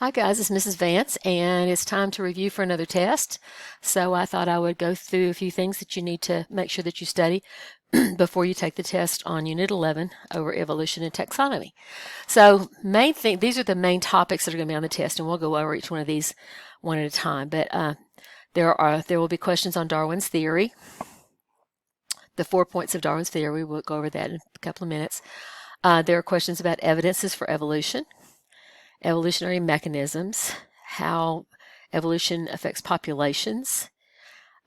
Hi guys, it's Mrs. Vance, and it's time to review for another test. So I thought I would go through a few things that you need to make sure that you study before you take the test on Unit 11 over evolution and taxonomy. So main thing, these are the main topics that are going to be on the test, and we'll go over each one of these one at a time. But there will be questions on Darwin's theory, the 4 points of Darwin's theory. We'll go over that in a couple of minutes. There are questions about evidences for evolution, evolutionary mechanisms, how evolution affects populations.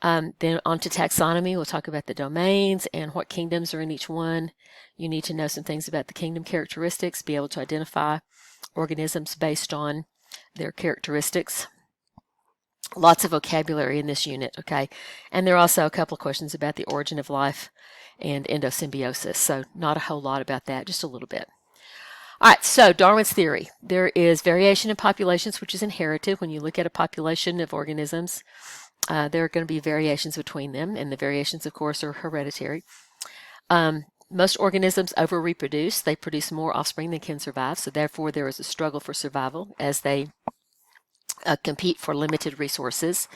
Then on to taxonomy, we'll talk about the domains and what kingdoms are in each one. You need to know some things about the kingdom characteristics, be able to identify organisms based on their characteristics. Lots of vocabulary in this unit, okay? And there are also a couple of questions about the origin of life and endosymbiosis. So not a whole lot about that, just a little bit. All right, so Darwin's theory. There is variation in populations, which is inherited. When you look at a population of organisms, there are going to be variations between them, and the variations, of course, are hereditary. Most organisms over-reproduce. They produce more offspring than can survive, so therefore there is a struggle for survival as they compete for limited resources.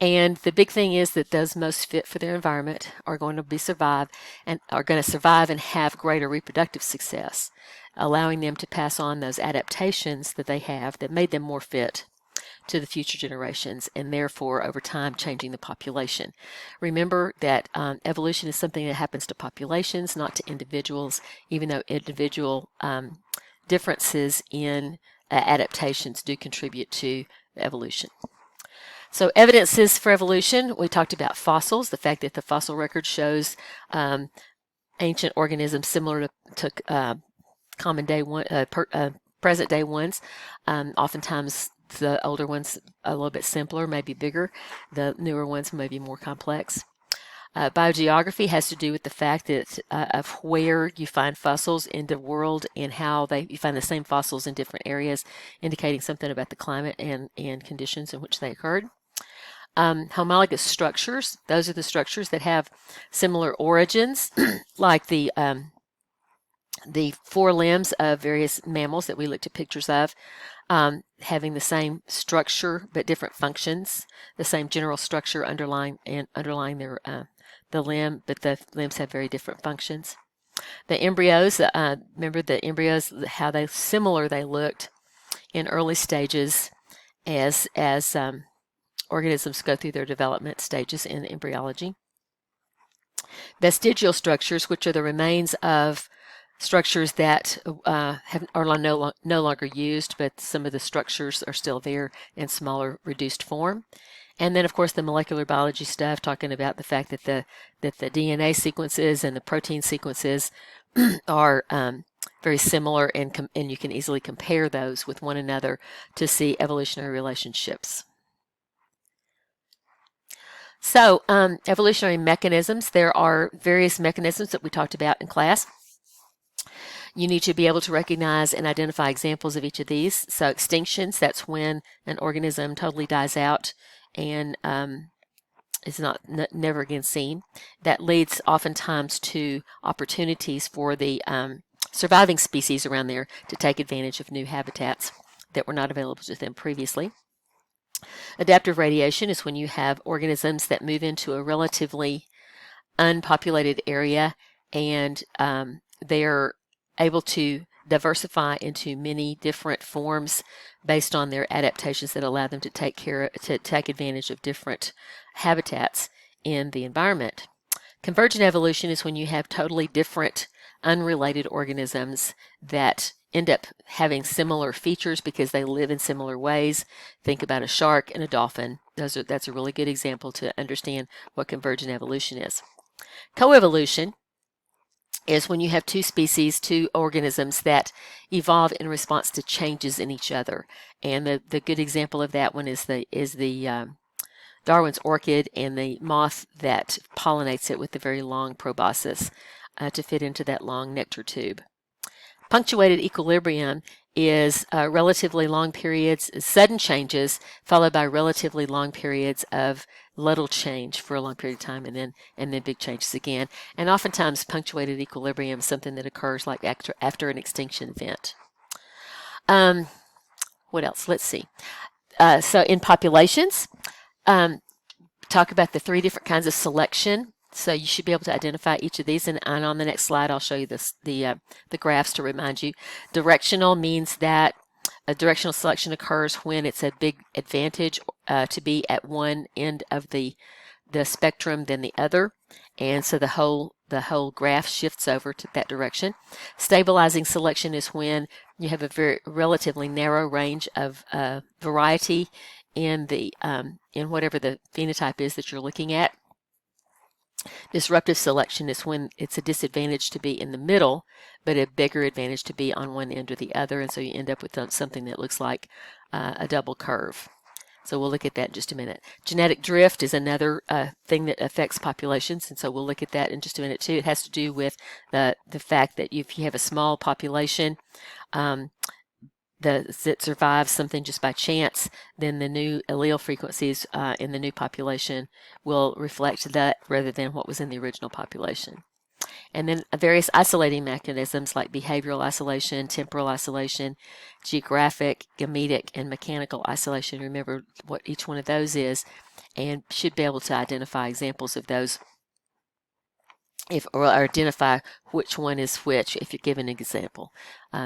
And the big thing is that those most fit for their environment are going to survive and have greater reproductive success, allowing them to pass on those adaptations that they have that made them more fit to the future generations, and therefore over time changing the population. Remember that evolution is something that happens to populations, not to individuals, even though individual differences in adaptations do contribute to evolution. So evidences for evolution, we talked about fossils, the fact that the fossil record shows ancient organisms similar to common day one, present day ones. Oftentimes the older ones a little bit simpler, maybe bigger. The newer ones may be more complex. Biogeography has to do with the fact that of where you find fossils in the world and how you find the same fossils in different areas, indicating something about the climate and conditions in which they occurred. Homologous structures, those are the structures that have similar origins, like the four limbs of various mammals that we looked at pictures of, having the same structure but different functions, the same general structure underlying their the limb, but the limbs have very different functions. The embryos, remember the embryos, how similar they looked in early stages as organisms go through their development stages in embryology. Vestigial structures, which are the remains of structures that are no longer used, but some of the structures are still there in smaller, reduced form. And then, of course, the molecular biology stuff, talking about the fact that the DNA sequences and the protein sequences are very similar, and you can easily compare those with one another to see evolutionary relationships. So, evolutionary mechanisms. There are various mechanisms that we talked about in class. You need to be able to recognize and identify examples of each of these. So extinctions, that's when an organism totally dies out and is never again seen. That leads oftentimes to opportunities for the surviving species around there to take advantage of new habitats that were not available to them previously. Adaptive radiation is when you have organisms that move into a relatively unpopulated area and they're able to diversify into many different forms based on their adaptations that allow them to take advantage of different habitats in the environment. Convergent evolution is when you have totally different, unrelated organisms that end up having similar features because they live in similar ways. Think about a shark and a dolphin. That's a really good example to understand what convergent evolution is. Coevolution is when you have two organisms that evolve in response to changes in each other. And the good example of that one is the Darwin's orchid and the moth that pollinates it with the very long proboscis to fit into that long nectar tube. Punctuated equilibrium is relatively long periods, sudden changes, followed by relatively long periods of little change for a long period of time, and then big changes again. And oftentimes, punctuated equilibrium is something that occurs like after an extinction event. what else? Let's see. So in populations, talk about the 3 different kinds of selection. So you should be able to identify each of these, and on the next slide I'll show you the graphs to remind you. Directional means that a directional selection occurs when it's a big advantage to be at one end of the spectrum than the other, and so the whole graph shifts over to that direction. Stabilizing selection is when you have a very relatively narrow range of variety in whatever the phenotype is that you're looking at. Disruptive selection is when it's a disadvantage to be in the middle, but a bigger advantage to be on one end or the other, and so you end up with something that looks like a double curve. So we'll look at that in just a minute. Genetic drift is another thing that affects populations, and so we'll look at that in just a minute too. It has to do with the fact that if you have a small population that survives something just by chance, then the new allele frequencies in the new population will reflect that rather than what was in the original population. And then various isolating mechanisms like behavioral isolation, temporal isolation, geographic, gametic, and mechanical isolation. Remember what each one of those is, and should be able to identify examples of those or identify which one is which. If you're given an example,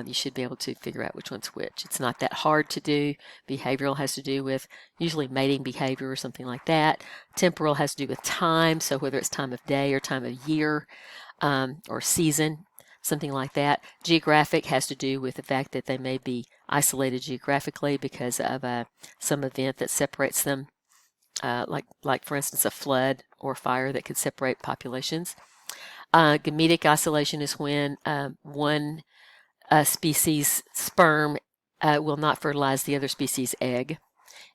you should be able to figure out which one's which. It's not that hard to do. Behavioral has to do with usually mating behavior or something like that. Temporal has to do with time, so whether it's time of day or time of year or season, something like that. Geographic has to do with the fact that they may be isolated geographically because of some event that separates them, like for instance a flood or fire that could separate populations. Gametic isolation is when one species sperm will not fertilize the other species' egg.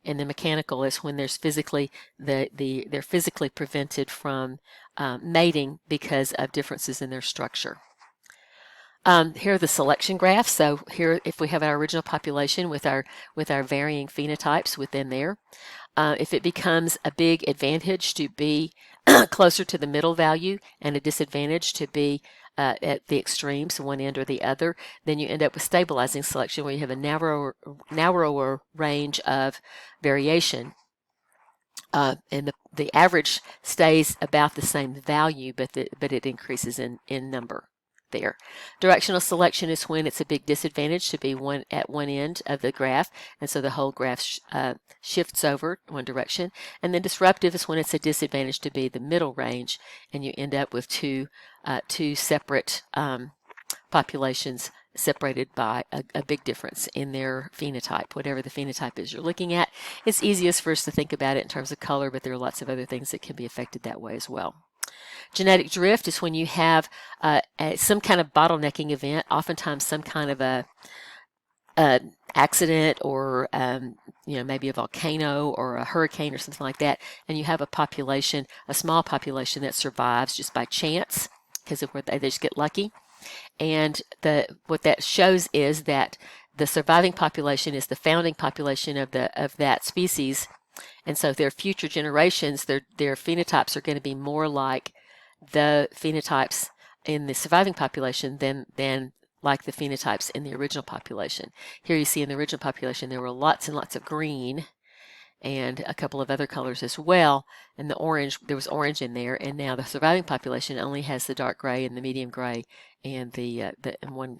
And the mechanical is when there's they're physically prevented from mating because of differences in their structure. Here are the selection graphs. So here, if we have our original population with our varying phenotypes within there, if it becomes a big advantage to be closer to the middle value and a disadvantage to be at the extremes, one end or the other, then you end up with stabilizing selection where you have a narrower range of variation. And the average stays about the same value, but it increases in number there. Directional selection is when it's a big disadvantage to be at one end of the graph, and so the whole graph shifts over one direction. And then disruptive is when it's a disadvantage to be the middle range, and you end up with two separate populations separated by a big difference in their phenotype, whatever the phenotype is you're looking at. It's easiest for us to think about it in terms of color, but there are lots of other things that can be affected that way as well. Genetic drift is when you have some kind of bottlenecking event, oftentimes some kind of a accident or maybe a volcano or a hurricane or something like that, and you have a small population that survives just by chance because of where they just get lucky. And what that shows is that the surviving population is the founding population of that species, and so their future generations, their phenotypes are going to be more like the phenotypes in the surviving population than like the phenotypes in the original population. Here you see in the original population there were lots and lots of green and a couple of other colors as well, and there was orange in there, and now the surviving population only has the dark gray and the medium gray and and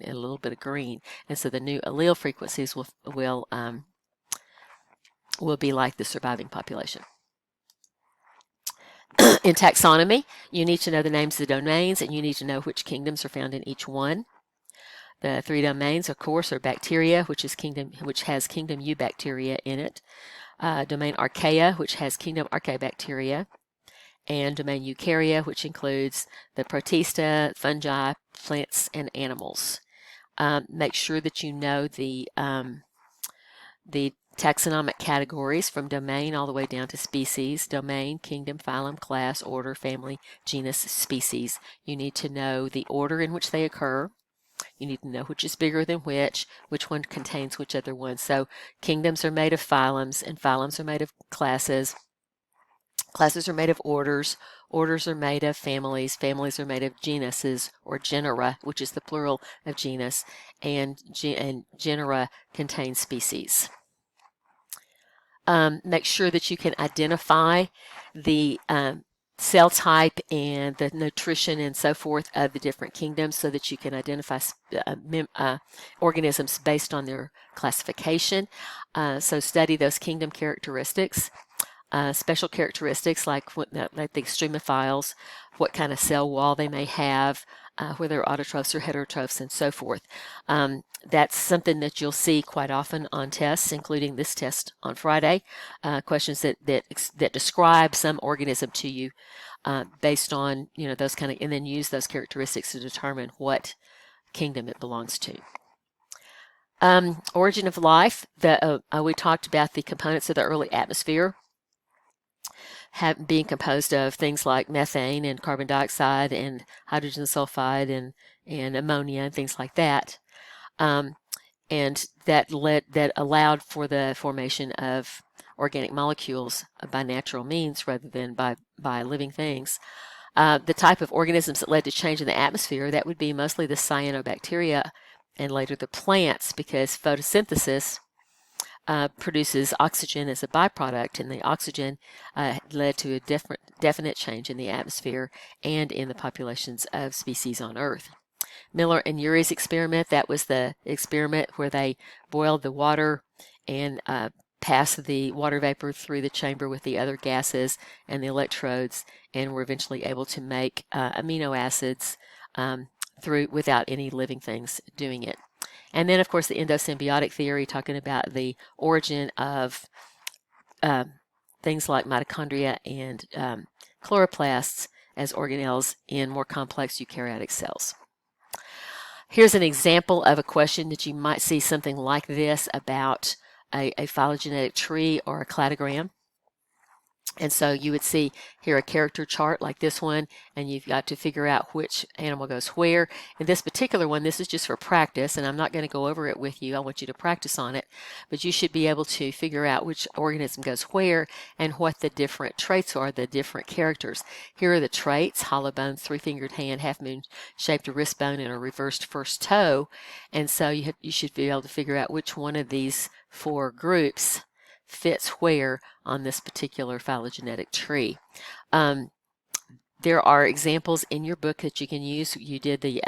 a little bit of green, and so the new allele frequencies will be like the surviving population. In taxonomy, you need to know the names of the domains, and you need to know which kingdoms are found in each one. The 3 domains, of course, are bacteria, which has kingdom Eubacteria in it. Domain Archaea, which has kingdom Archaebacteria, and domain Eukarya, which includes the Protista, fungi, plants, and animals. Make sure that you know the taxonomic categories from domain all the way down to species: domain, kingdom, phylum, class, order, family, genus, species. You need to know the order in which they occur. You need to know which is bigger than which one contains which other one. So kingdoms are made of phylums, and phylums are made of classes. Classes are made of orders. Orders are made of families. Families are made of genuses or genera, which is the plural of genus, and genera contain species. make sure that you can identify the cell type and the nutrition and so forth of the different kingdoms so that you can identify organisms based on their classification. So study those kingdom characteristics. Special characteristics like the extremophiles, what kind of cell wall they may have, whether they're autotrophs or heterotrophs, and so forth. That's something that you'll see quite often on tests, including this test on Friday. Questions that describe some organism to you based on those kind of, and then use those characteristics to determine what kingdom it belongs to. Origin of life. We talked about the components of the early atmosphere being composed of things like methane and carbon dioxide and hydrogen sulfide and ammonia and things like that. And that allowed for the formation of organic molecules by natural means rather than by living things. The type of organisms that led to change in the atmosphere, that would be mostly the cyanobacteria and later the plants, because photosynthesis produces oxygen as a byproduct, and the oxygen led to a definite change in the atmosphere and in the populations of species on Earth. Miller and Urey's experiment, that was the experiment where they boiled the water and passed the water vapor through the chamber with the other gases and the electrodes, and were eventually able to make amino acids without any living things doing it. And then, of course, the endosymbiotic theory, talking about the origin of things like mitochondria and chloroplasts as organelles in more complex eukaryotic cells. Here's an example of a question that you might see something like this about a phylogenetic tree or a cladogram. And so you would see here a character chart like this one, and you've got to figure out which animal goes where. In this particular one, this is just for practice, and I'm not going to go over it with you. I want you to practice on it. But you should be able to figure out which organism goes where and what the different traits are, the different characters. Here are the traits: hollow bone, three-fingered hand, half-moon-shaped wrist bone, and a reversed first toe. And so you should be able to figure out which one of these four groups fits where on this particular phylogenetic tree. There are examples in your book that you can use. You did the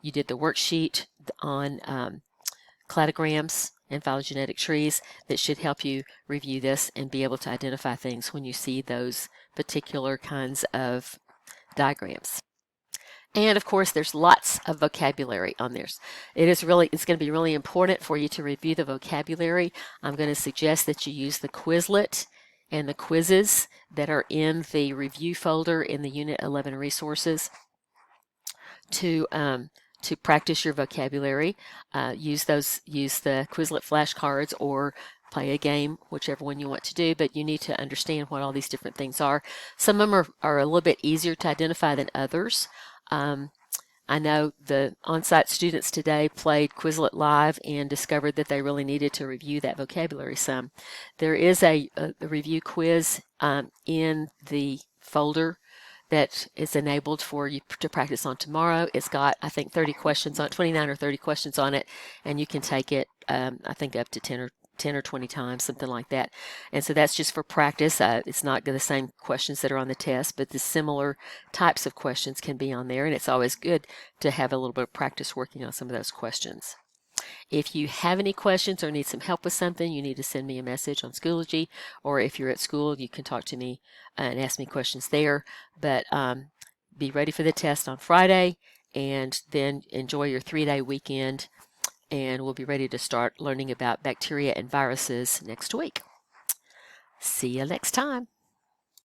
worksheet on cladograms and phylogenetic trees that should help you review this and be able to identify things when you see those particular kinds of diagrams. And of course, there's lots of vocabulary on this. It's going to be really important for you to review the vocabulary. I'm going to suggest that you use the Quizlet and the quizzes that are in the review folder in the Unit 11 resources to practice your vocabulary. Use the Quizlet flashcards or play a game, whichever one you want to do, but you need to understand what all these different things are. Some of them are a little bit easier to identify than others. I know the on-site students today played Quizlet Live and discovered that they really needed to review that vocabulary some. There is a review quiz in the folder that is enabled for you to practice on tomorrow. It's got, I think, 30 questions on 29 or 30 questions on it, and you can take it, I think, up to 10 or 20 times, something like that. And so that's just for practice. It's not the same questions that are on the test, but the similar types of questions can be on there, and it's always good to have a little bit of practice working on some of those questions. If you have any questions or need some help with something, you need to send me a message on Schoology, or if you're at school, you can talk to me and ask me questions there. But be ready for the test on Friday, and then enjoy your 3-day weekend, and we'll be ready to start learning about bacteria and viruses next week. See you next time.